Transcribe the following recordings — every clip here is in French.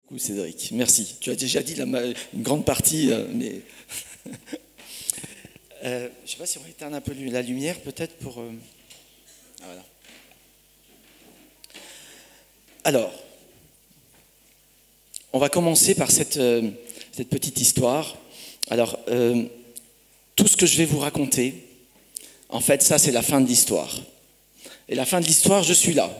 Beaucoup, Cédric, merci. Tu as déjà dit une grande partie, mais je ne sais pas si on éteint un peu la lumière, peut-être pour. Ah, voilà. Alors, on va commencer par cette petite histoire. Alors, tout ce que je vais vous raconter, en fait, ça, c'est la fin de l'histoire. Et la fin de l'histoire, je suis là.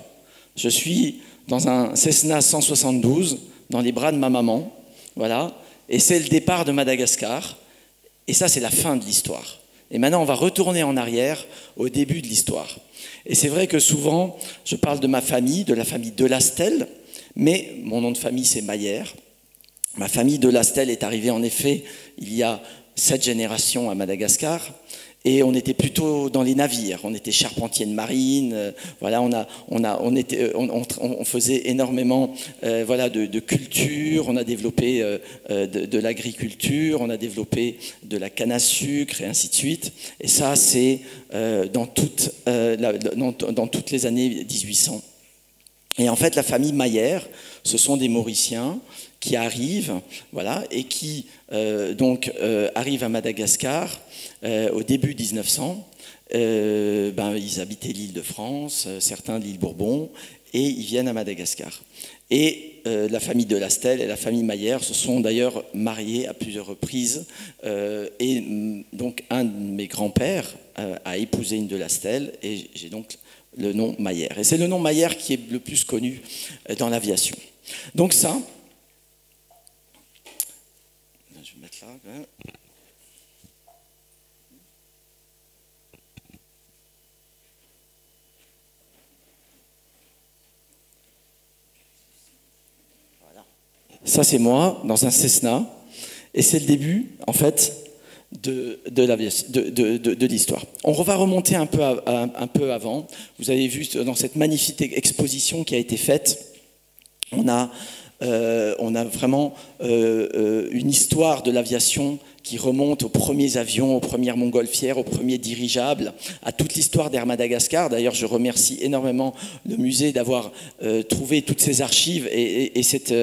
Je suis dans un Cessna 172, dans les bras de ma maman, voilà, et c'est le départ de Madagascar, et ça c'est la fin de l'histoire. Et maintenant on va retourner en arrière au début de l'histoire. Et c'est vrai que souvent je parle de ma famille, de la famille de Lastel, mais mon nom de famille c'est Mayer. Ma famille de Lastel est arrivée en effet il y a 7 générations à Madagascar. Et on était plutôt dans les navires, on était charpentiers de marine, voilà, on faisait énormément de culture, on a développé de l'agriculture, on a développé de la canne à sucre et ainsi de suite. Et ça, c'est dans toutes les années 1800. Et en fait, la famille Mayer, ce sont des Mauriciens qui arrivent, voilà, et qui arrivent à Madagascar au début 1900. Ils habitaient l'île de France, certains l'île Bourbon, et ils viennent à Madagascar. Et la famille de Lastel et la famille Mayer se sont d'ailleurs mariés à plusieurs reprises. Et donc un de mes grands-pères a épousé une de Lastel, et j'ai donc le nom Mayer. Et c'est le nom Mayer qui est le plus connu dans l'aviation. Donc ça, je vais mettre là. Voilà. Ça c'est moi dans un Cessna, et c'est le début en fait de l'histoire. On va remonter un peu avant. Vous avez vu dans cette magnifique exposition qui a été faite, on a vraiment une histoire de l'aviation qui remonte aux premiers avions, aux premières montgolfières, aux premiers dirigeables, à toute l'histoire d'Air Madagascar. D'ailleurs, je remercie énormément le musée d'avoir trouvé toutes ces archives, et cette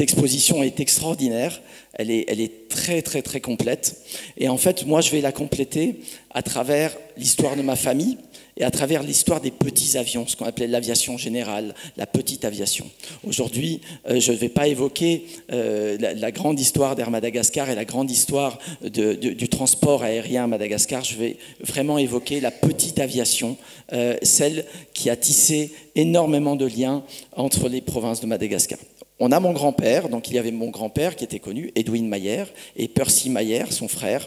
exposition est extraordinaire. Elle est très, très, très complète. Et en fait, moi, je vais la compléter à travers l'histoire de ma famille et à travers l'histoire des petits avions, ce qu'on appelait l'aviation générale, la petite aviation. Aujourd'hui, je ne vais pas évoquer la grande histoire d'Air Madagascar et la grande histoire du transport aérien à Madagascar. Je vais vraiment évoquer la petite aviation, celle qui a tissé énormément de liens entre les provinces de Madagascar. On a mon grand-père, donc il y avait mon grand-père qui était connu, Edwin Mayer, et Percy Mayer, son frère,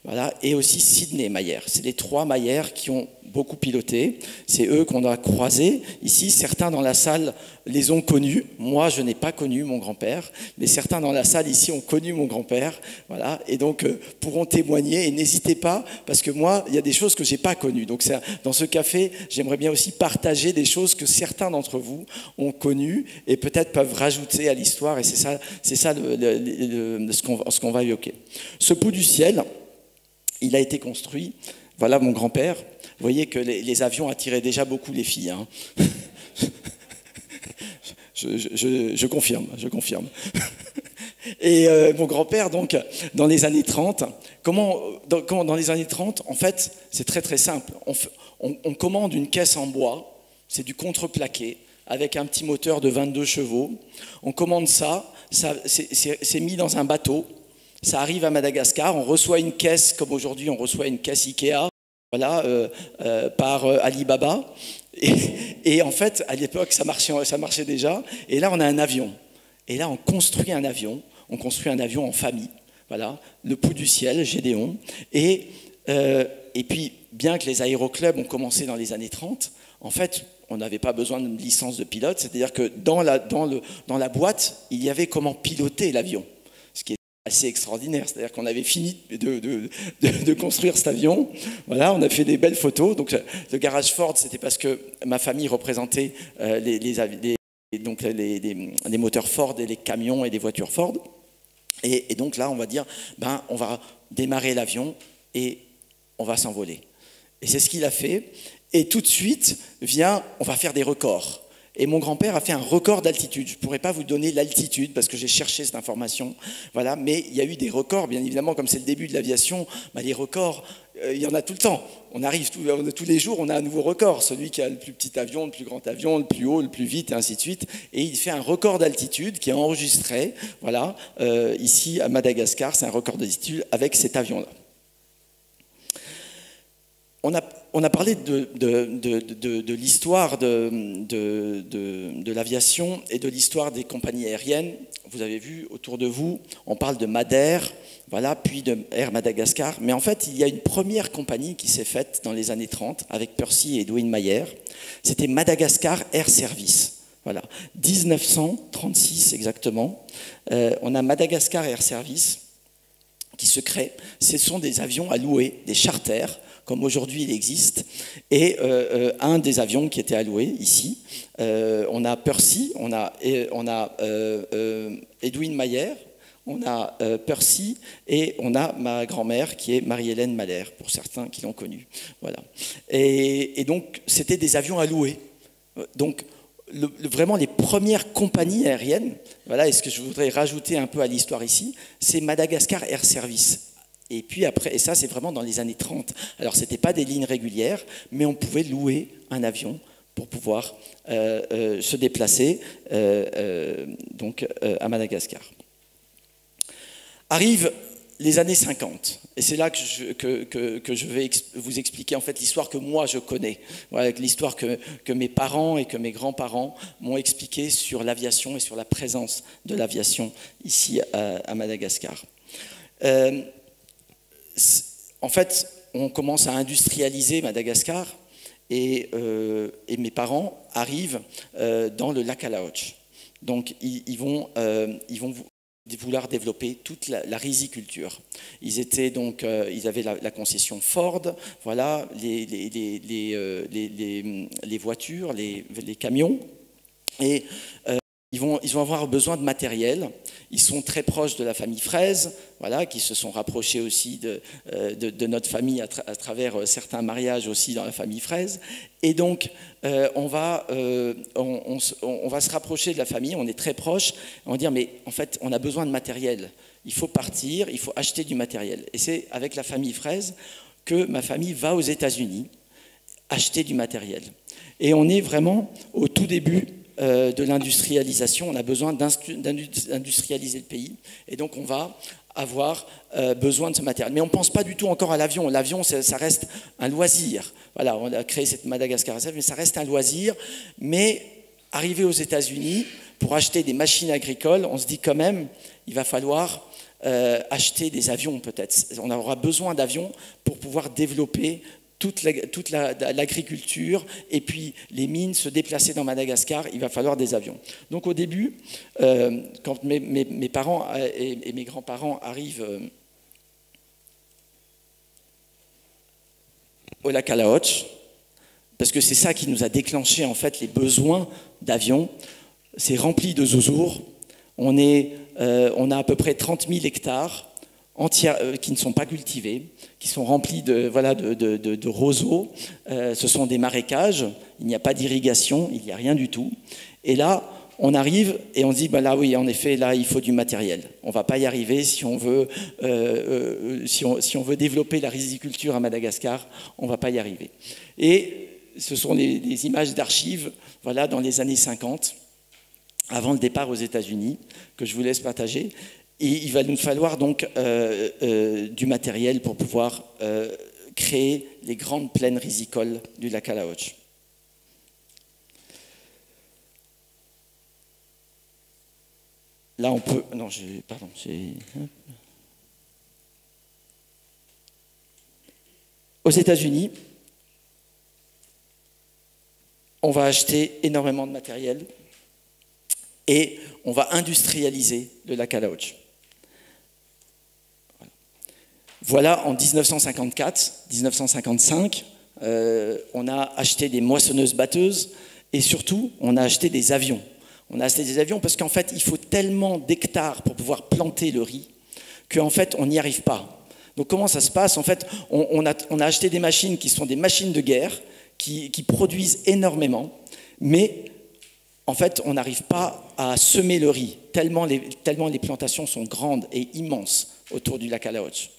voilà, et aussi Sidney Mayer. C'est les 3 Mayer qui ont beaucoup piloté. C'est eux qu'on a croisés. Ici, certains dans la salle les ont connus. Moi, je n'ai pas connu mon grand-père, mais certains dans la salle ici ont connu mon grand-père, voilà, et donc pourront témoigner. Et n'hésitez pas, parce que moi, il y a des choses que je n'ai pas connues. Donc dans ce café, j'aimerais bien aussi partager des choses que certains d'entre vous ont connues et peut-être peuvent rajouter à l'histoire. Et c'est ça ce qu'on va évoquer. Ce bout du ciel, il a été construit. Voilà mon grand-père. Vous voyez que les avions attiraient déjà beaucoup les filles. Hein. Je confirme. Et mon grand-père, donc, dans les années 30, dans les années 30, en fait, c'est très très simple. On commande une caisse en bois, c'est du contreplaqué, avec un petit moteur de 22 chevaux. On commande ça c'est mis dans un bateau. Ça arrive à Madagascar, on reçoit une caisse, comme aujourd'hui on reçoit une caisse Ikea, voilà, par Alibaba. Et en fait, à l'époque, ça marchait déjà. Et là, on a un avion. Et là, on construit un avion. On construit un avion en famille. Voilà, le pouls du ciel, Gédéon. Et puis, bien que les aéroclubs ont commencé dans les années 30, en fait, on n'avait pas besoin d'une licence de pilote. C'est-à-dire que dans la boîte, il y avait comment piloter l'avion. Assez extraordinaire, c'est-à-dire qu'on avait fini de construire cet avion, voilà, on a fait des belles photos. Donc le garage Ford, c'était parce que ma famille représentait les moteurs Ford et les camions et les voitures Ford, et donc là on va dire, on va démarrer l'avion et on va s'envoler. Et c'est ce qu'il a fait, et tout de suite on va faire des records. Et mon grand-père a fait un record d'altitude. Je ne pourrais pas vous donner l'altitude parce que j'ai cherché cette information. Voilà, mais il y a eu des records, bien évidemment, comme c'est le début de l'aviation, les records, il y en a tout le temps. On arrive tous les jours, on a un nouveau record. Celui qui a le plus petit avion, le plus grand avion, le plus haut, le plus vite, et ainsi de suite. Et il fait un record d'altitude qui est enregistré, voilà, ici à Madagascar, c'est un record d'altitude avec cet avion-là. On a parlé de l'histoire de l'aviation et de l'histoire des compagnies aériennes. Vous avez vu autour de vous, on parle de Madère, voilà, puis de Air Madagascar. Mais en fait, il y a une première compagnie qui s'est faite dans les années 30 avec Percy et Edwin Mayer. C'était Madagascar Air Service. Voilà, 1936 exactement. On a Madagascar Air Service qui se crée. Ce sont des avions à louer, des charters, comme aujourd'hui il existe, et un des avions qui était alloué ici, on a Percy, on a Edwin Mayer, on a Percy, et on a ma grand-mère qui est Marie-Hélène Mahler, pour certains qui l'ont connue. Voilà. Et donc c'était des avions à louer. Donc vraiment les premières compagnies aériennes, voilà, et ce que je voudrais rajouter un peu à l'histoire ici, c'est Madagascar Air Service. Et puis après, et ça c'est vraiment dans les années 30. Alors ce n'était pas des lignes régulières, mais on pouvait louer un avion pour pouvoir se déplacer à Madagascar. Arrivent les années 50, et c'est là que je vais vous expliquer en fait l'histoire que moi je connais, voilà, l'histoire que mes parents et que mes grands-parents m'ont expliqué sur l'aviation et sur la présence de l'aviation ici à Madagascar. En fait, on commence à industrialiser Madagascar et mes parents arrivent dans le lac Alaoch. Donc, ils vont vouloir développer toute la riziculture. Ils avaient la concession Ford, voilà, les voitures, les camions, et ils vont avoir besoin de matériel. Ils sont très proches de la famille Fraise, voilà, qui se sont rapprochés aussi de notre famille à travers certains mariages aussi dans la famille Fraise. Et donc, on va se rapprocher de la famille, on est très proches, on va dire, mais en fait, on a besoin de matériel. Il faut partir, il faut acheter du matériel. Et c'est avec la famille Fraise que ma famille va aux États-Unis acheter du matériel. Et on est vraiment au tout début de l'industrialisation, on a besoin d'industrialiser le pays, et donc on va avoir besoin de ce matériel. Mais on ne pense pas du tout encore à l'avion. L'avion, ça reste un loisir. Voilà, on a créé cette Madagascar, mais ça reste un loisir. Mais arrivé aux États-Unis, pour acheter des machines agricoles, on se dit quand même, il va falloir acheter des avions peut-être. On aura besoin d'avions pour pouvoir développer toute l'agriculture et puis les mines, se déplacer dans Madagascar, il va falloir des avions. Donc au début, quand mes parents et mes grands-parents arrivent au lac Alaoch, parce que c'est ça qui nous a déclenché en fait les besoins d'avions, c'est rempli de zouzours, on a à peu près 30 000 hectares qui ne sont pas cultivés, qui sont remplis de roseaux. Ce sont des marécages, il n'y a pas d'irrigation, il n'y a rien du tout. Et là, on arrive et on se dit, là oui, en effet, là, il faut du matériel. On ne va pas y arriver si on veut développer la riziculture à Madagascar, on ne va pas y arriver. Et ce sont des images d'archives, voilà, dans les années 50, avant le départ aux États-Unis, que je vous laisse partager. Et il va nous falloir donc du matériel pour pouvoir créer les grandes plaines rizicoles du lac Alaoch. Là, on peut... Non, pardon, aux États-Unis, on va acheter énormément de matériel et on va industrialiser le lac Alaoch. Voilà, en 1954, 1955, on a acheté des moissonneuses-batteuses et surtout, on a acheté des avions. On a acheté des avions parce qu'en fait, il faut tellement d'hectares pour pouvoir planter le riz qu'en fait, on n'y arrive pas. Donc comment ça se passe? En fait, on a acheté des machines qui sont des machines de guerre qui produisent énormément, mais en fait, on n'arrive pas à semer le riz, tellement les plantations sont grandes et immenses autour du lac Alaoch.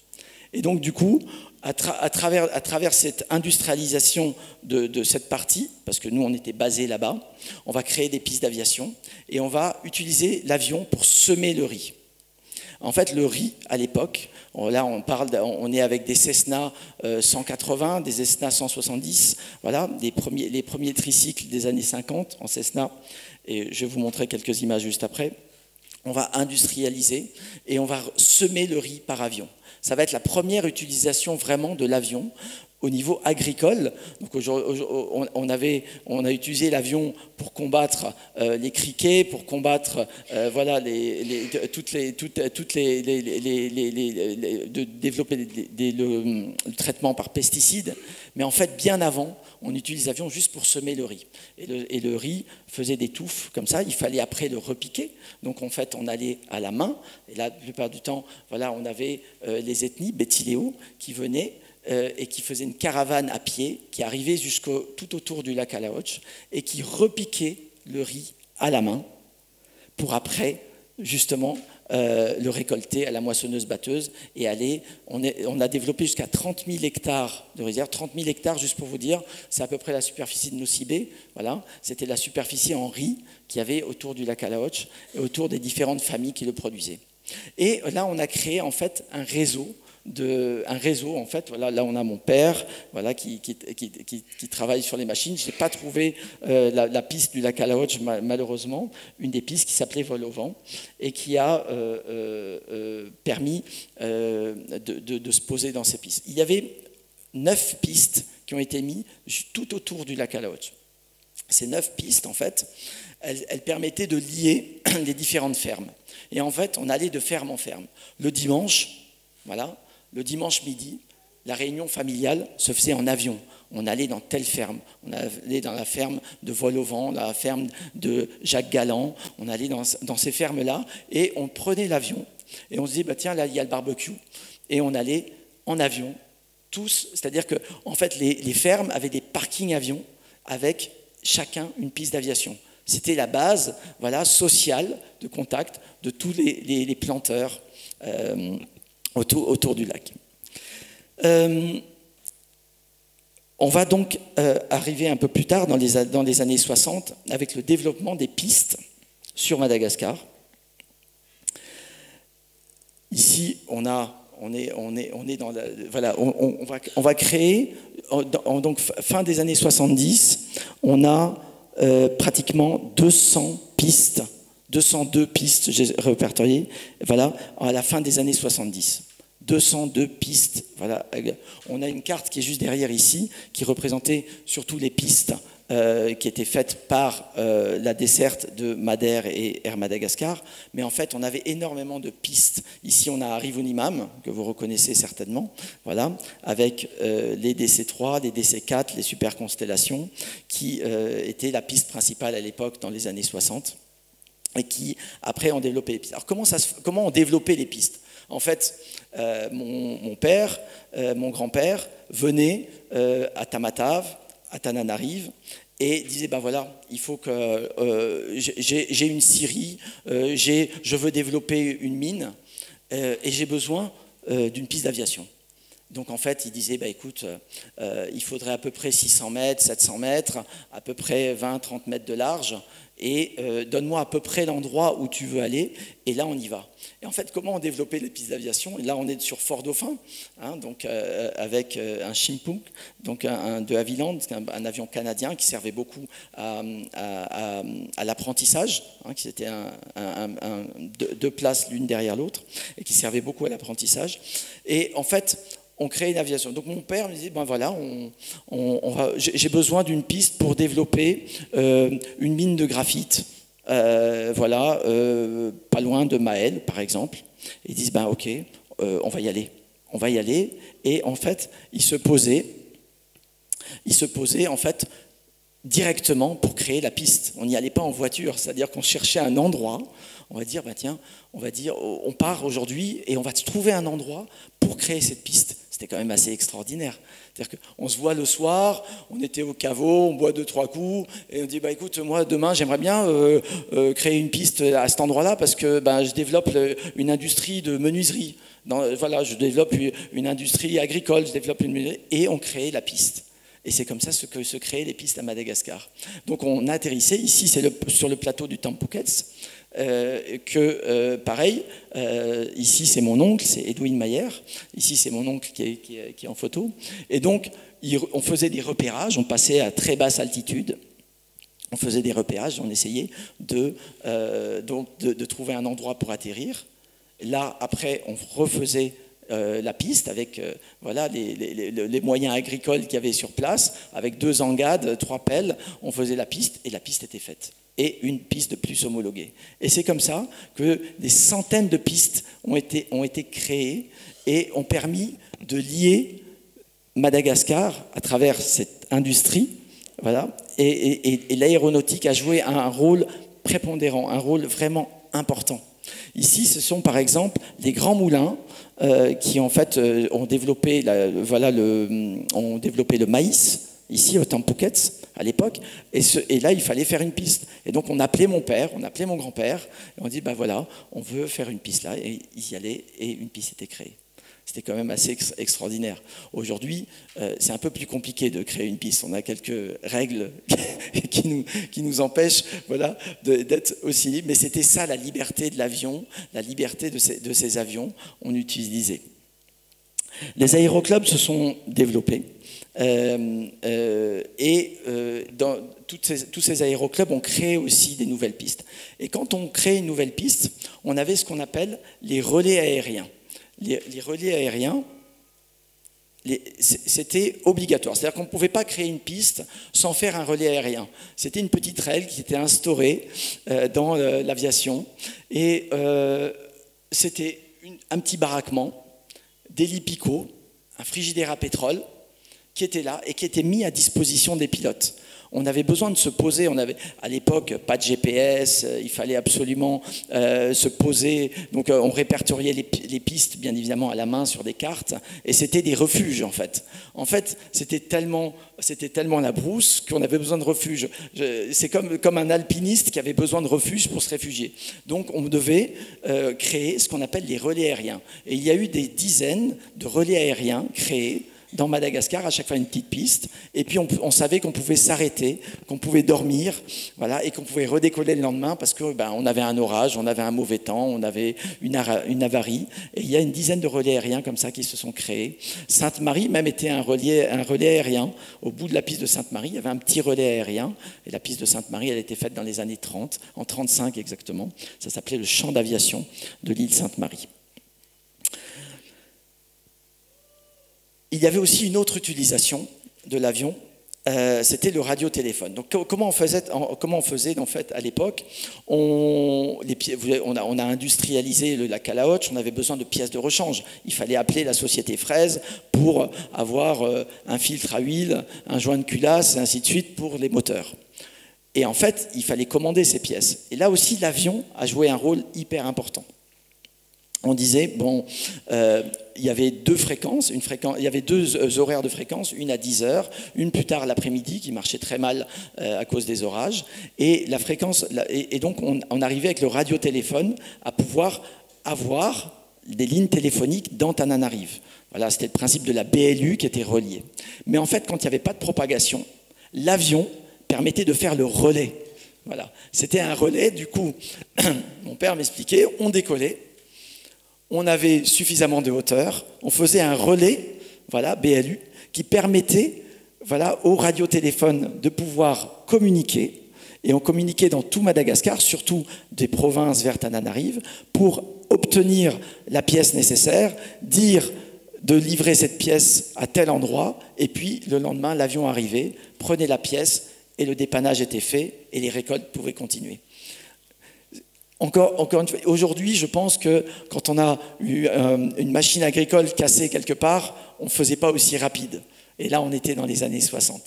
Et donc, du coup, à travers cette industrialisation de cette partie, parce que nous, on était basés là-bas, on va créer des pistes d'aviation et on va utiliser l'avion pour semer le riz. En fait, le riz, à l'époque, là, on est avec des Cessna 180, des Cessna 170, voilà, les premiers tricycles des années 50 en Cessna, et je vais vous montrer quelques images juste après. On va industrialiser et on va semer le riz par avion. Ça va être la première utilisation vraiment de l'avion au niveau agricole. Donc on a utilisé l'avion pour combattre les criquets, pour combattre développer le traitement par pesticides. Mais en fait, bien avant, on utilise l'avion juste pour semer le riz. Et le riz faisait des touffes comme ça. Il fallait après le repiquer. Donc en fait, on allait à la main. Et là, la plupart du temps, voilà, on avait les ethnies, Bétiléo, qui venaient et qui faisaient une caravane à pied, qui arrivait tout autour du lac Alaoch et qui repiquait le riz à la main pour après, justement, le récolter à la moissonneuse-batteuse et aller. On a développé jusqu'à 30 000 hectares de réserve. 30 000 hectares, juste pour vous dire, c'est à peu près la superficie de Nosy-Be. Voilà, c'était la superficie en riz qu'il y avait autour du lac Alaoch et autour des différentes familles qui le produisaient. Et là, on a créé en fait un réseau en fait. Voilà, là on a mon père, voilà, qui travaille sur les machines. Je n'ai pas trouvé la piste du lac Alaoch, malheureusement, une des pistes qui s'appelait Vol au vent et qui a permis de se poser dans ces pistes. Il y avait 9 pistes qui ont été mises tout autour du lac Alaoch. Ces 9 pistes, en fait, elles permettaient de lier les différentes fermes. Et en fait, on allait de ferme en ferme. Le dimanche, voilà, le dimanche midi, la réunion familiale se faisait en avion. On allait dans telle ferme, on allait dans la ferme de Vol au vent, la ferme de Jacques Galland, on allait dans ces fermes-là et on prenait l'avion et on se disait, bah, tiens, là, il y a le barbecue. Et on allait en avion, tous, c'est-à-dire que en fait, les fermes avaient des parkings avions avec chacun une piste d'aviation. C'était la base, voilà, sociale de contact de tous les planteurs autour du lac. On va donc arriver un peu plus tard, dans les années 60, avec le développement des pistes sur Madagascar. Ici, on est dans voilà, on va créer, donc fin des années 70, on a pratiquement 200 pistes, 202 pistes, j'ai répertorié, voilà, à la fin des années 70. 202 pistes, voilà. On a une carte qui est juste derrière ici, qui représentait surtout les pistes qui étaient faites par la desserte de Madère et Air Madagascar, mais en fait on avait énormément de pistes. Ici on a Rivunimam, que vous reconnaissez certainement, voilà, avec les DC3, les DC4, les super constellations, qui étaient la piste principale à l'époque dans les années 60, et qui après ont développé les pistes. Alors comment on développait les pistes? En fait, mon père, mon grand-père venait à Tamatave, à Tananarive, et disait, ben voilà, il faut que j'ai une scierie, je veux développer une mine, et j'ai besoin d'une piste d'aviation. Donc en fait, il disait, bah, écoute, il faudrait à peu près 600 mètres, 700 mètres, à peu près 20-30 mètres de large, et donne-moi à peu près l'endroit où tu veux aller, et là on y va. Et en fait, comment on développait les pistes d'aviation? Et là on est sur Fort Dauphin, hein, donc, avec un Chimpunk, donc de Havilland, un avion canadien qui servait beaucoup à l'apprentissage, hein, qui était deux places l'une derrière l'autre, et qui servait beaucoup à l'apprentissage. Et en fait, on crée une aviation. Donc mon père me disait, ben voilà, j'ai besoin d'une piste pour développer une mine de graphite, voilà, pas loin de Maël, par exemple. Et ils disent, ben ok, on va y aller. Et en fait, ils se posaient en fait directement pour créer la piste. On n'y allait pas en voiture, c'est-à-dire qu'on cherchait un endroit. On va dire, bah tiens, on part aujourd'hui et on va trouver un endroit pour créer cette piste. C'était quand même assez extraordinaire. C'est-à-dire qu'on se voit le soir, on était au caveau, on boit 2-3 coups, et on dit bah, écoute, moi demain j'aimerais bien créer une piste à cet endroit-là parce que je développe une industrie de menuiserie. Voilà, je développe une industrie agricole, et on crée la piste. Et c'est comme ça que se créent les pistes à Madagascar. Donc on a atterrissé, ici c'est sur le plateau du Temp Phuket, pareil, ici c'est mon oncle, c'est Edwin Mayer, ici c'est mon oncle qui est en photo, et donc on faisait des repérages, on passait à très basse altitude, on faisait des repérages, on essayait de trouver un endroit pour atterrir. Là, après, on refaisait la piste avec voilà, les moyens agricoles qu'il y avait sur place, avec 2 engades, 3 pelles, on faisait la piste et la piste était faite. Et une piste de plus homologuée. Et c'est comme ça que des centaines de pistes ont été créées et ont permis de lier Madagascar à travers cette industrie. Voilà, et l'aéronautique a joué un rôle prépondérant, un rôle vraiment important. Ici, ce sont par exemple des grands moulins qui en fait ont développé le maïs, ici au Temp Phuket à l'époque, et là il fallait faire une piste. Et donc on appelait mon père, on appelait mon grand-père, et on dit ben voilà, on veut faire une piste là, et ils y allaient, et une piste était créée. C'était quand même assez extraordinaire. Aujourd'hui, c'est un peu plus compliqué de créer une piste. On a quelques règles qui nous empêchent voilà, d'être aussi libres. Mais c'était ça la liberté de l'avion, la liberté de ces avions. On utilisait. Les aéroclubs se sont développés. Tous ces aéroclubs ont créé aussi des nouvelles pistes. Et quand on crée une nouvelle piste, on avait ce qu'on appelle les relais aériens. Les relais aériens, c'était obligatoire. C'est-à-dire qu'on ne pouvait pas créer une piste sans faire un relais aérien. C'était une petite règle qui était instaurée dans l'aviation. Et c'était un petit baraquement, des lits picots, un frigidaire à pétrole, qui était là et qui était mis à disposition des pilotes. On avait besoin de se poser, on avait à l'époque pas de GPS, il fallait absolument se poser, donc on répertoriait les pistes bien évidemment à la main sur des cartes, et c'était des refuges en fait. En fait, c'était tellement la brousse qu'on avait besoin de refuge. C'est comme un alpiniste qui avait besoin de refuge pour se réfugier. Donc on devait créer ce qu'on appelle les relais aériens. Et il y a eu des dizaines de relais aériens créés dans Madagascar, à chaque fois une petite piste, et puis on savait qu'on pouvait s'arrêter, qu'on pouvait dormir, voilà, et qu'on pouvait redécoller le lendemain parce que on avait un orage, on avait un mauvais temps, on avait une avarie, et il y a une dizaine de relais aériens comme ça qui se sont créés. Sainte-Marie même était un relais aérien. Au bout de la piste de Sainte-Marie, il y avait un petit relais aérien, et la piste de Sainte-Marie, elle a été faite dans les années 30, en 35 exactement. Ça s'appelait le champ d'aviation de l'île Sainte-Marie. Il y avait aussi une autre utilisation de l'avion, c'était le radiotéléphone. Donc comment on faisait en fait à l'époque? On a industrialisé la Kalaoch, on avait besoin de pièces de rechange. Il fallait appeler la société Fraise pour avoir un filtre à huile, un joint de culasse, et ainsi de suite pour les moteurs. Et en fait, il fallait commander ces pièces. Et là aussi, l'avion a joué un rôle hyper important. On disait, il y avait 2 fréquences, il y avait 2 horaires de fréquence, une à 10 heures, une plus tard l'après-midi, qui marchait très mal à cause des orages. Et donc on arrivait avec le radiotéléphone à pouvoir avoir des lignes téléphoniques d'Antananarive. Voilà, c'était le principe de la BLU qui était reliée. Mais en fait, quand il n'y avait pas de propagation, l'avion permettait de faire le relais. Voilà, c'était un relais, du coup, mon père m'expliquait, on décollait, on avait suffisamment de hauteur, on faisait un relais, voilà, BLU, qui permettait, voilà, au radiotéléphone de pouvoir communiquer, et on communiquait dans tout Madagascar, surtout des provinces vers Antananarive, pour obtenir la pièce nécessaire, dire de livrer cette pièce à tel endroit, et puis le lendemain, l'avion arrivait, prenait la pièce, et le dépannage était fait, et les récoltes pouvaient continuer. Encore une fois, aujourd'hui, je pense que quand on a eu une machine agricole cassée quelque part, on ne faisait pas aussi rapide. Et là, on était dans les années 60.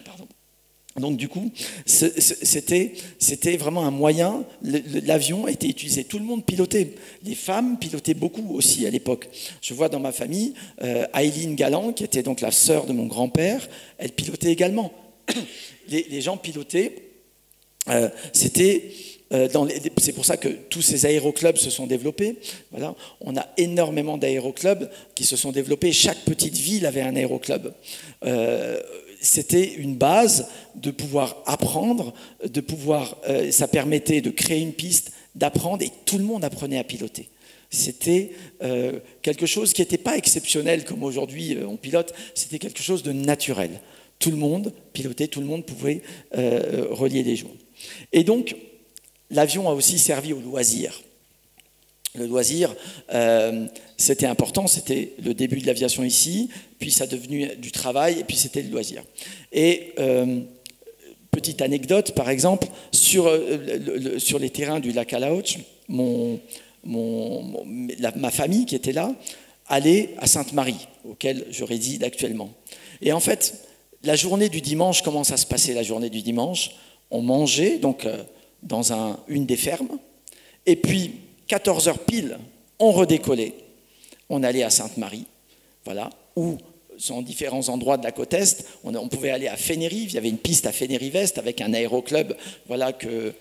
Pardon. Donc du coup, c'était vraiment un moyen, l'avion était utilisé, tout le monde pilotait, les femmes pilotaient beaucoup aussi à l'époque. Je vois dans ma famille, Aileen Galland, qui était donc la sœur de mon grand-père, elle pilotait également. Les gens pilotaient, c'est pour ça que tous ces aéroclubs se sont développés. Voilà. On a énormément d'aéroclubs qui se sont développés, chaque petite ville avait un aéroclub. C'était une base de pouvoir apprendre, ça permettait de créer une piste, d'apprendre, et tout le monde apprenait à piloter. C'était quelque chose qui n'était pas exceptionnel comme aujourd'hui on pilote, c'était quelque chose de naturel. Tout le monde pilotait, tout le monde pouvait relier les jours. Et donc, l'avion a aussi servi au loisir. Le loisir, c'était important, c'était le début de l'aviation ici, puis ça a devenu du travail, et puis c'était le loisir. Et petite anecdote, par exemple, sur les terrains du lac Alaoch, ma famille qui était là allait à Sainte-Marie, auquel je réside actuellement. Et en fait, la journée du dimanche, comment ça se passait la journée du dimanche? On mangeait donc dans une des fermes, et puis 14 heures pile, on redécollait. On allait à Sainte-Marie, voilà, où sont différents endroits de la côte Est. On pouvait aller à Fénérive, il y avait une piste à Fénérive-Est avec un aéroclub, voilà, que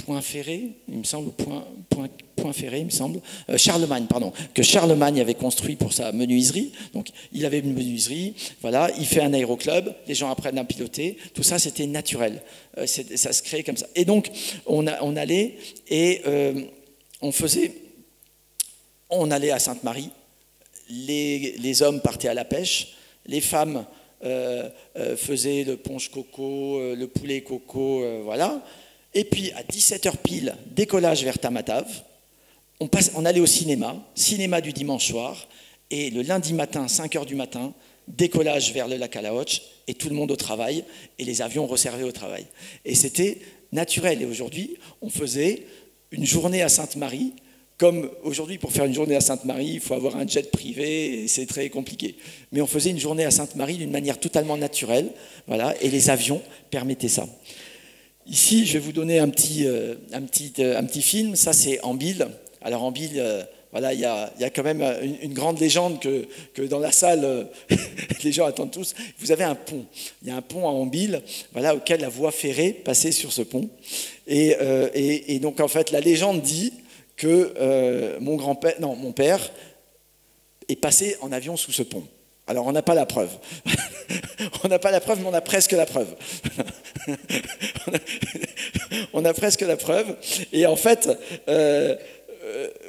Point Ferré, il me semble, Point Ferré, il me semble, Charlemagne, pardon, que Charlemagne avait construit pour sa menuiserie. Donc, il avait une menuiserie, voilà, il fait un aéroclub, les gens apprennent à piloter, tout ça, c'était naturel. Ça se créait comme ça. Et donc, on allait et on allait à Sainte-Marie, les hommes partaient à la pêche, les femmes faisaient le ponche coco, le poulet coco, voilà. Et puis, à 17h pile, décollage vers Tamatave, on allait au cinéma du dimanche soir, et le lundi matin, 5h du matin, décollage vers le lac Alaoch, et tout le monde au travail, et les avions resservaient au travail. Et c'était naturel. Et aujourd'hui, on faisait une journée à Sainte-Marie, comme aujourd'hui, pour faire une journée à Sainte-Marie, il faut avoir un jet privé, et c'est très compliqué. Mais on faisait une journée à Sainte-Marie d'une manière totalement naturelle, voilà, et les avions permettaient ça. Ici, je vais vous donner un petit film. Ça, c'est Ambil. Alors, Ambil, voilà, il y a quand même une grande légende que dans la salle, les gens attendent tous. Vous avez un pont. Il y a un pont à Ambil, voilà, auquel la voie ferrée passait sur ce pont. Et donc, en fait, la légende dit que mon père est passé en avion sous ce pont. Alors, on n'a pas la preuve. On n'a pas la preuve, mais on a presque la preuve. On a presque la preuve. Et en fait,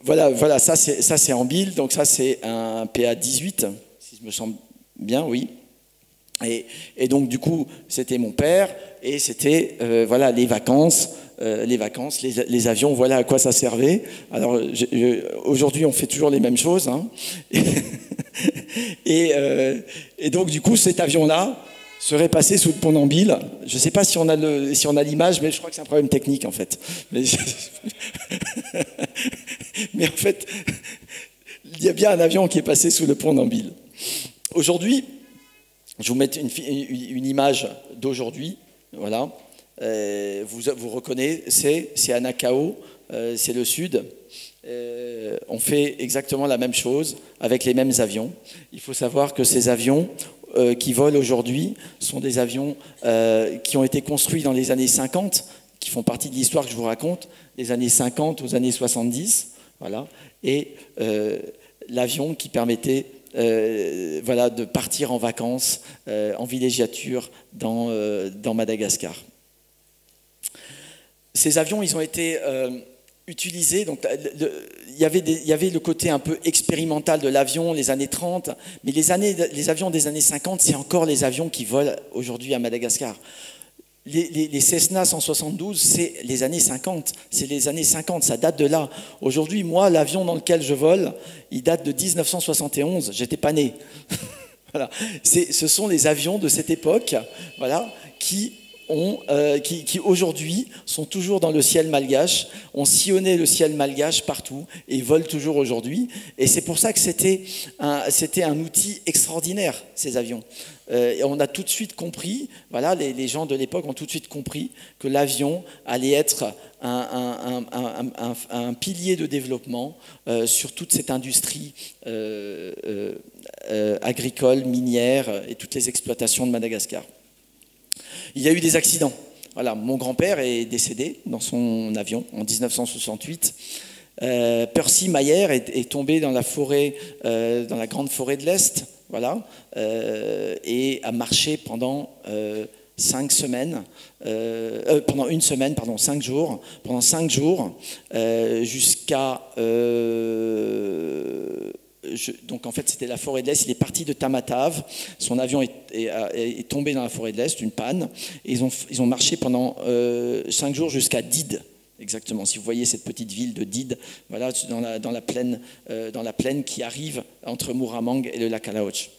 voilà, ça c'est Ambil. Donc ça, c'est un PA-18, si je me sens bien, oui. Et donc, du coup, c'était mon père. Et c'était, voilà, les vacances, les avions, voilà à quoi ça servait. Alors, aujourd'hui, on fait toujours les mêmes choses. Hein. Et donc, du coup, cet avion-là serait passé sous le pont d'Ambil. Je ne sais pas si on a l'image, mais je crois que c'est un problème technique, en fait. Mais en fait, il y a bien un avion qui est passé sous le pont d'Ambil. Aujourd'hui, je vous mets une image d'aujourd'hui. Voilà. Vous reconnaissez, c'est Anakao, c'est le sud. On fait exactement la même chose avec les mêmes avions. Il faut savoir que ces avions qui volent aujourd'hui sont des avions qui ont été construits dans les années 50, qui font partie de l'histoire que je vous raconte, les années 50 aux années 70, voilà, et l'avion qui permettait voilà, de partir en vacances, en villégiature dans Madagascar. Ces avions, ils ont été utilisés, donc il y avait le côté un peu expérimental de l'avion, les années 30, mais les avions des années 50, c'est encore les avions qui volent aujourd'hui à Madagascar. Les Cessna 172, c'est les années 50, c'est les années 50, ça date de là. Aujourd'hui, moi, l'avion dans lequel je vole, il date de 1971, j'étais pas né. Voilà. Ce sont les avions de cette époque, voilà, qui qui aujourd'hui sont toujours dans le ciel malgache, ont sillonné le ciel malgache partout et volent toujours aujourd'hui. Et c'est pour ça que c'était un outil extraordinaire, ces avions. Et on a tout de suite compris, voilà, les gens de l'époque ont tout de suite compris que l'avion allait être un pilier de développement sur toute cette industrie agricole, minière et toutes les exploitations de Madagascar. Il y a eu des accidents. Voilà, mon grand-père est décédé dans son avion en 1968. Percy Mayer est tombé dans la forêt, dans la grande forêt de l'Est, voilà, et a marché pendant 5 semaines, pendant une semaine, pardon, 5 jours, pendant 5 jours, jusqu'à... donc en fait c'était la forêt de l'Est, il est parti de Tamatave, son avion est tombé dans la forêt de l'Est, une panne, et ils ont marché pendant 5 jours jusqu'à Dide. Exactement, si vous voyez cette petite ville de Dide, voilà, dans la plaine qui arrive entre Muramang et le lac Alaoch.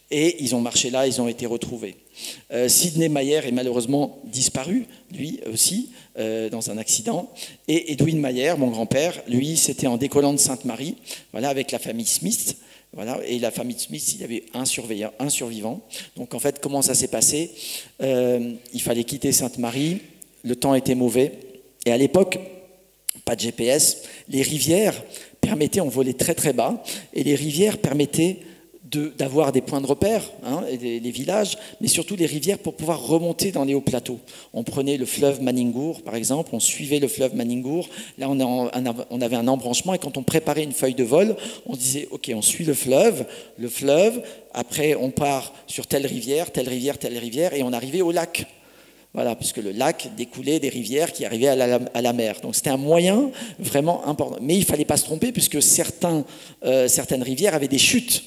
Et ils ont marché là, ils ont été retrouvés. Sidney Mayer est malheureusement disparu, lui aussi, dans un accident. Et Edwin Mayer, mon grand-père, lui, c'était en décollant de Sainte-Marie, voilà, avec la famille Smith. Voilà, et la famille Smith, il y avait un survivant. Donc en fait, comment ça s'est passé? Il fallait quitter Sainte-Marie, le temps était mauvais. Et à l'époque, pas de GPS, les rivières permettaient, on volait très très bas, et les rivières permettaient d'avoir des points de repère, hein, et les villages, mais surtout les rivières pour pouvoir remonter dans les hauts plateaux. On prenait le fleuve Maningour, par exemple, on suivait le fleuve Maningour, là on avait un embranchement, et quand on préparait une feuille de vol, on se disait, ok, on suit le fleuve, après on part sur telle rivière, et on arrivait au lac. Voilà, puisque le lac découlait des rivières qui arrivaient à la mer. Donc c'était un moyen vraiment important. Mais il ne fallait pas se tromper, puisque certaines rivières avaient des chutes.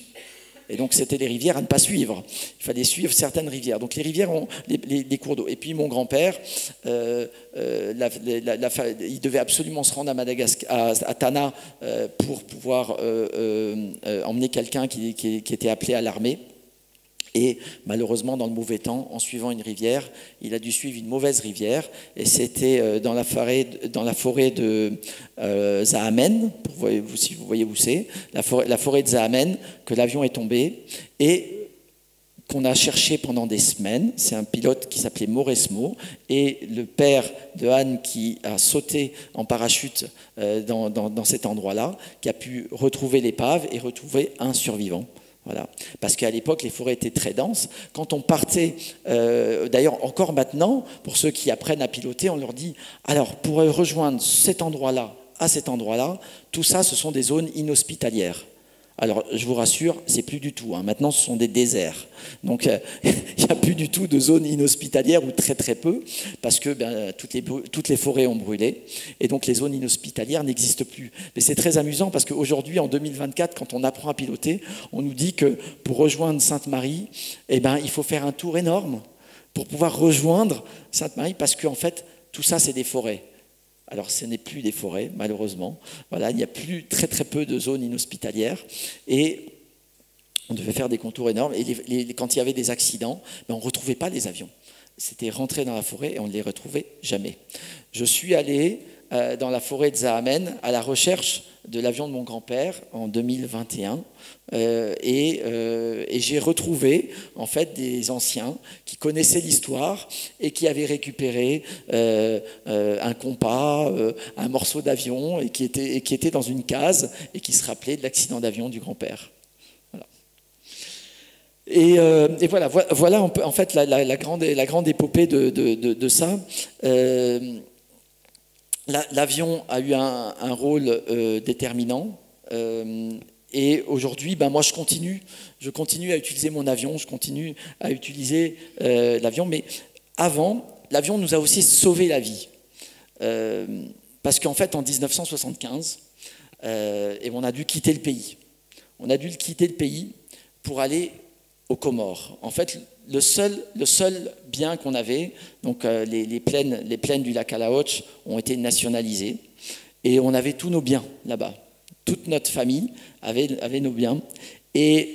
Et donc c'était des rivières à ne pas suivre. Il fallait suivre certaines rivières. Donc les rivières ont les cours d'eau. Et puis mon grand-père, il devait absolument se rendre à Madagascar, à Tana, pour pouvoir emmener quelqu'un qui était appelé à l'armée. Et malheureusement, dans le mauvais temps, en suivant une rivière, il a dû suivre une mauvaise rivière. Et c'était dans la forêt de Zahamen, si vous voyez où c'est, la forêt de Zahamen, que l'avion est tombé et qu'on a cherché pendant des semaines. C'est un pilote qui s'appelait Mauresmo et le père de Anne qui a sauté en parachute dans cet endroit-là, qui a pu retrouver l'épave et retrouver un survivant. Voilà. Parce qu'à l'époque, les forêts étaient très denses. Quand on partait, d'ailleurs encore maintenant, pour ceux qui apprennent à piloter, on leur dit, alors pour rejoindre cet endroit-là, à cet endroit-là, tout ça, ce sont des zones inhospitalières. Alors, je vous rassure, c'est plus du tout. Hein. Maintenant, ce sont des déserts. Donc, il n'y a plus du tout de zones inhospitalières, ou très très peu, parce que toutes les forêts ont brûlé. Et donc, les zones inhospitalières n'existent plus. Mais c'est très amusant, parce qu'aujourd'hui, en 2024, quand on apprend à piloter, on nous dit que pour rejoindre Sainte-Marie, il faut faire un tour énorme pour pouvoir rejoindre Sainte-Marie, parce qu'en fait, tout ça, c'est des forêts. Alors, ce n'est plus des forêts, malheureusement. Voilà, il n'y a plus très très peu de zones inhospitalières. Et on devait faire des contours énormes. Et quand il y avait des accidents, on ne retrouvait pas les avions. C'était rentrer dans la forêt et on ne les retrouvait jamais. Je suis allé dans la forêt de Zahamen à la recherche de l'avion de mon grand-père en 2021 et j'ai retrouvé en fait des anciens qui connaissaient l'histoire et qui avaient récupéré un compas, un morceau d'avion et qui était dans une case et qui se rappelaient de l'accident d'avion du grand-père. Voilà. Et voilà en fait la grande épopée de ça. L'avion a eu un rôle déterminant et aujourd'hui, moi je continue à utiliser mon avion, je continue à utiliser l'avion, mais avant, l'avion nous a aussi sauvé la vie. Parce qu'en fait, en 1975, on a dû quitter le pays. On a dû quitter le pays pour aller aux Comores. En fait, le seul bien qu'on avait, donc les plaines du lac Alaoch ont été nationalisées et on avait tous nos biens là-bas. Toute notre famille avait nos biens et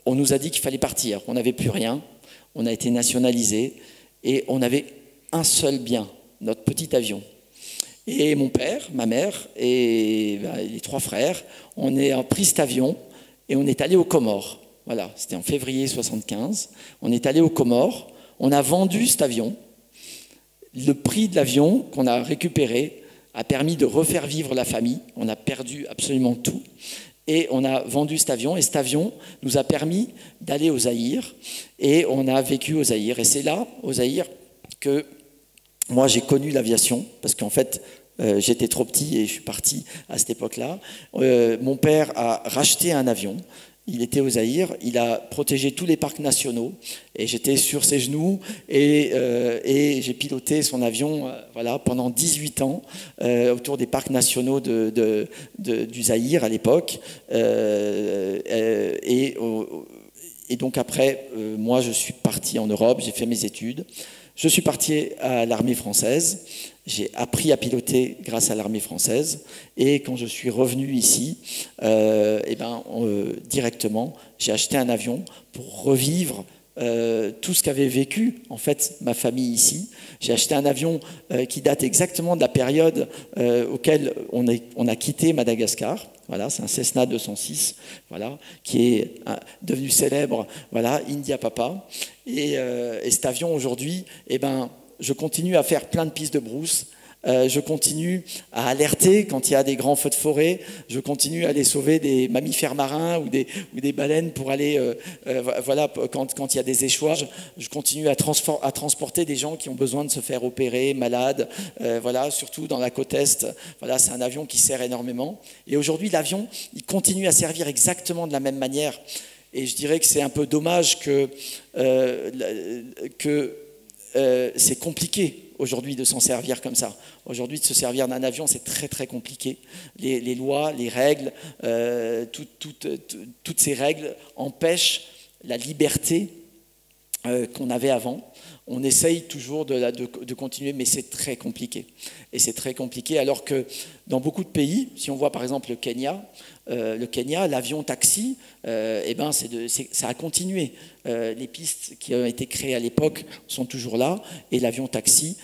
on nous a dit qu'il fallait partir, qu'on n'avait plus rien. On a été nationalisés Et on avait un seul bien, notre petit avion. Et mon père, ma mère et les 3 frères, on a pris cet avion et on est allé aux Comores. Voilà, c'était en février 75. On est allé aux Comores, on a vendu cet avion. Le prix de l'avion qu'on a récupéré a permis de refaire vivre la famille. On a perdu absolument tout. Et on a vendu cet avion. Et cet avion nous a permis d'aller au Zaïre. Et on a vécu au Zaïre. Et c'est là, au Zaïre, que moi j'ai connu l'aviation. Parce qu'en fait, j'étais trop petit et je suis parti à cette époque-là. Mon père a racheté un avion. Il était au Zaïre, il a protégé tous les parcs nationaux et j'étais sur ses genoux et j'ai piloté son avion voilà, pendant 18 ans autour des parcs nationaux du Zaïre à l'époque. Et donc après, moi je suis parti en Europe, j'ai fait mes études. Je suis parti à l'armée française, j'ai appris à piloter grâce à l'armée française et quand je suis revenu ici, directement, j'ai acheté un avion pour revivre tout ce qu'avait vécu en fait ma famille ici. J'ai acheté un avion qui date exactement de la période auquel on a quitté Madagascar. Voilà, c'est un Cessna 206, voilà, qui est devenu célèbre, voilà, India Papa. Et cet avion aujourd'hui, je continue à faire plein de pistes de brousse. Je continue à alerter quand il y a des grands feux de forêt. Je continue à aller sauver des mammifères marins ou des baleines pour aller, voilà, quand il y a des échouages. Je continue à transporter des gens qui ont besoin de se faire opérer, malades, voilà, surtout dans la côte Est. Voilà, c'est un avion qui sert énormément. Et aujourd'hui, l'avion, il continue à servir exactement de la même manière. Et je dirais que c'est un peu dommage que c'est compliqué aujourd'hui de s'en servir comme ça. Aujourd'hui, de se servir d'un avion, c'est très très compliqué. Les lois, les règles, toutes ces règles empêchent la liberté qu'on avait avant. On essaye toujours de continuer, mais c'est très compliqué. Et c'est très compliqué, alors que dans beaucoup de pays, si on voit par exemple le Kenya, l'avion taxi, ça a continué. Les pistes qui ont été créées à l'époque sont toujours là, et l'avion taxi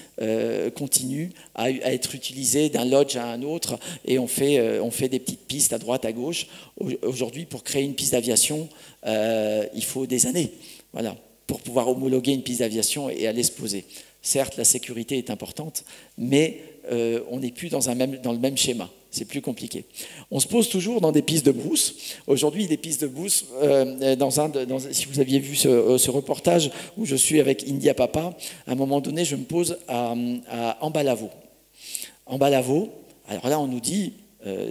continue à être utilisé d'un lodge à un autre, et on fait des petites pistes à droite, à gauche. Aujourd'hui, pour créer une piste d'aviation, il faut des années. Voilà, pour pouvoir homologuer une piste d'aviation et aller se poser. Certes, la sécurité est importante, mais on n'est plus dans le même schéma. C'est plus compliqué. On se pose toujours dans des pistes de brousse. Aujourd'hui, les pistes de brousse, si vous aviez vu ce reportage où je suis avec India Papa, à un moment donné, je me pose à Ambalavo. Ambalavo, alors là, on nous dit,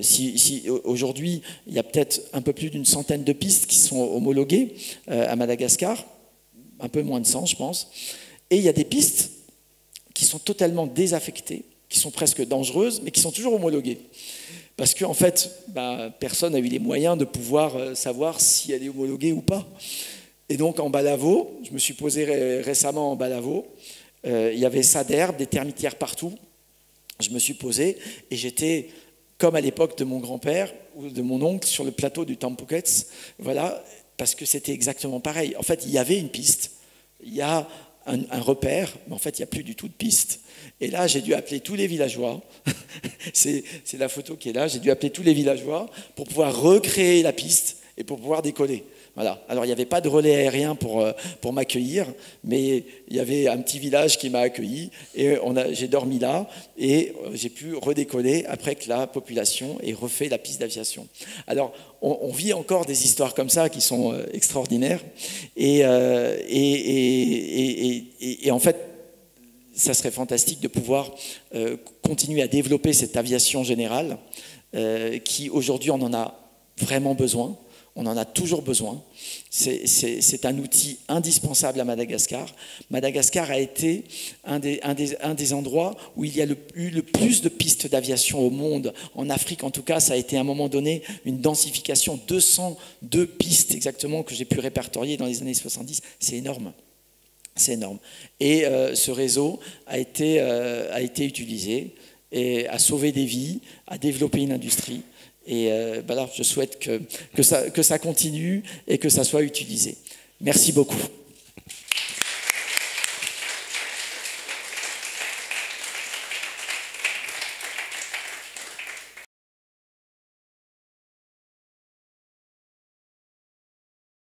si aujourd'hui, il y a peut-être un peu plus d'une centaine de pistes qui sont homologuées à Madagascar, un peu moins de 100, je pense, et il y a des pistes qui sont totalement désaffectées, qui sont presque dangereuses, mais qui sont toujours homologuées. Parce qu'en fait, personne n'a eu les moyens de pouvoir savoir si elle est homologuée ou pas. Et donc en Balavo, je me suis posé récemment en Balavo, il y avait ça d'herbe, des termitières partout. Je me suis posé et j'étais, comme à l'époque de mon grand-père ou de mon oncle, sur le plateau du Tampukets, voilà, parce que c'était exactement pareil. En fait, il y avait une piste, il y a un repère, mais en fait, il n'y a plus du tout de piste. Et là, j'ai dû appeler tous les villageois. C'est la photo qui est là. J'ai dû appeler tous les villageois pour pouvoir recréer la piste et pour pouvoir décoller. Voilà. Alors, il n'y avait pas de relais aérien pour m'accueillir, mais il y avait un petit village qui m'a accueilli et j'ai dormi là et j'ai pu redécoller après que la population ait refait la piste d'aviation. Alors, on vit encore des histoires comme ça qui sont extraordinaires et en fait, ça serait fantastique de pouvoir continuer à développer cette aviation générale qui, aujourd'hui, on en a vraiment besoin. On en a toujours besoin. C'est un outil indispensable à Madagascar. Madagascar a été un des endroits où il y a eu le plus de pistes d'aviation au monde. En Afrique, en tout cas, ça a été à un moment donné une densification. 202 pistes exactement que j'ai pu répertorier dans les années 70. C'est énorme. C'est énorme. Et ce réseau a été utilisé et a sauvé des vies, a développé une industrie. Et là, je souhaite que ça continue et que ça soit utilisé. Merci beaucoup.